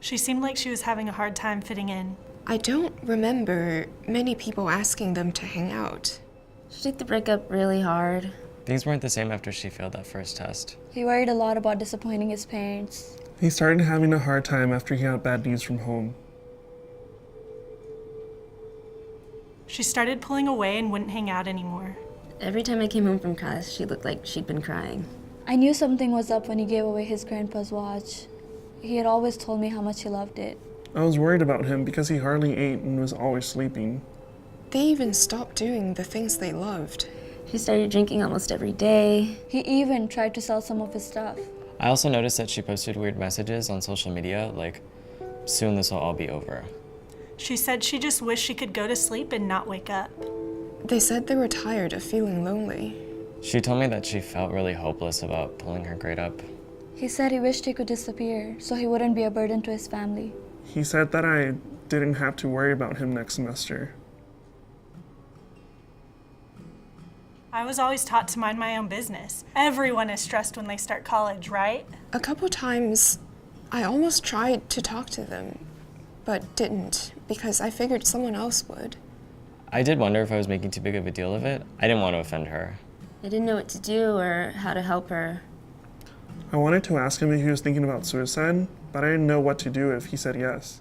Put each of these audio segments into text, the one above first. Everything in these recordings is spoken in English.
She seemed like she was having a hard time fitting in. I don't remember many people asking them to hang out. She took the breakup really hard. Things weren't the same after she failed that first test. He worried a lot about disappointing his parents. He started having a hard time after he got bad news from home. She started pulling away and wouldn't hang out anymore. Every time I came home from class, she looked like she'd been crying. I knew something was up when he gave away his grandpa's watch. He had always told me how much he loved it. I was worried about him because he hardly ate and was always sleeping. They even stopped doing the things they loved. She started drinking almost every day. He even tried to sell some of his stuff. I also noticed that she posted weird messages on social media, like, soon this will all be over. She said she just wished she could go to sleep and not wake up. They said they were tired of feeling lonely. She told me that she felt really hopeless about pulling her grade up. He said he wished he could disappear so he wouldn't be a burden to his family. He said that I didn't have to worry about him next semester. I was always taught to mind my own business. Everyone is stressed when they start college, right? A couple times, I almost tried to talk to them, but didn't because I figured someone else would. I did wonder if I was making too big of a deal of it. I didn't want to offend her. I didn't know what to do or how to help her. I wanted to ask him if he was thinking about suicide, but I didn't know what to do if he said yes.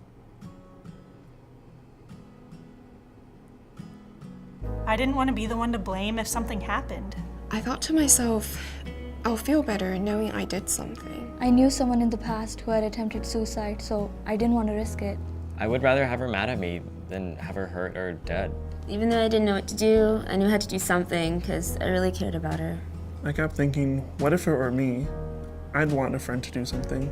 I didn't want to be the one to blame if something happened. I thought to myself, I'll feel better knowing I did something. I knew someone in the past who had attempted suicide, so I didn't want to risk it. I would rather have her mad at me than have her hurt or dead. Even though I didn't know what to do, I knew I had to do something because I really cared about her. I kept thinking, what if it were me? I'd want a friend to do something.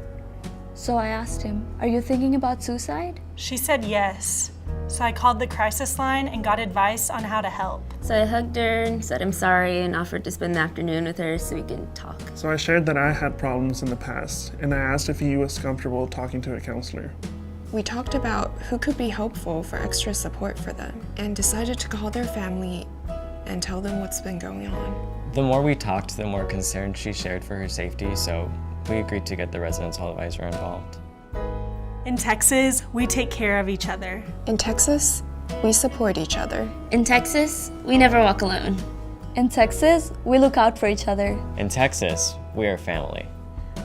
So I asked him, "Are you thinking about suicide?" She said yes. So I called the crisis line and got advice on how to help. So I hugged her and said I'm sorry and offered to spend the afternoon with her so we can talk. So I shared that I had problems in the past, and I asked if he was comfortable talking to a counselor. We talked about who could be helpful for extra support for them and decided to call their family and tell them what's been going on. The more we talked, the more concern she shared for her safety, so we agreed to get the residence hall advisor involved. In Texas, we take care of each other. In Texas, we support each other. In Texas, we never walk alone. In Texas, we look out for each other. In Texas, we are family.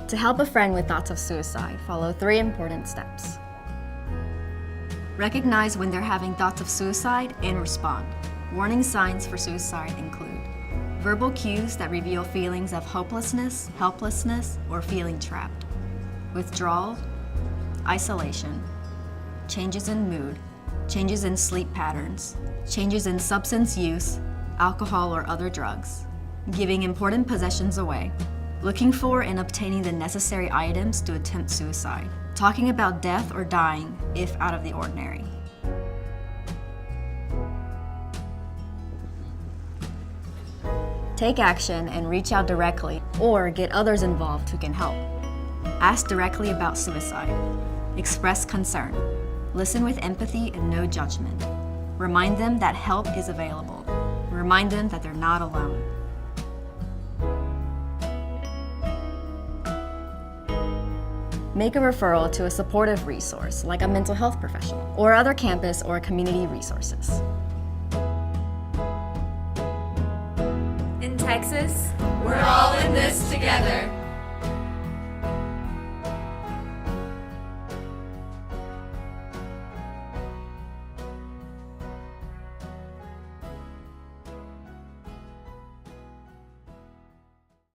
To help a friend with thoughts of suicide, follow 3 important steps. Recognize when they're having thoughts of suicide and respond. Warning signs for suicide include verbal cues that reveal feelings of hopelessness, helplessness, or feeling trapped, withdrawal, isolation, changes in mood, changes in sleep patterns, changes in substance use, alcohol or other drugs, giving important possessions away, looking for and obtaining the necessary items to attempt suicide, talking about death or dying if out of the ordinary. Take action and reach out directly or get others involved who can help. Ask directly about suicide. Express concern. Listen with empathy and no judgment. Remind them that help is available. Remind them that they're not alone. Make a referral to a supportive resource like a mental health professional or other campus or community resources. In Texas, we're all in this together.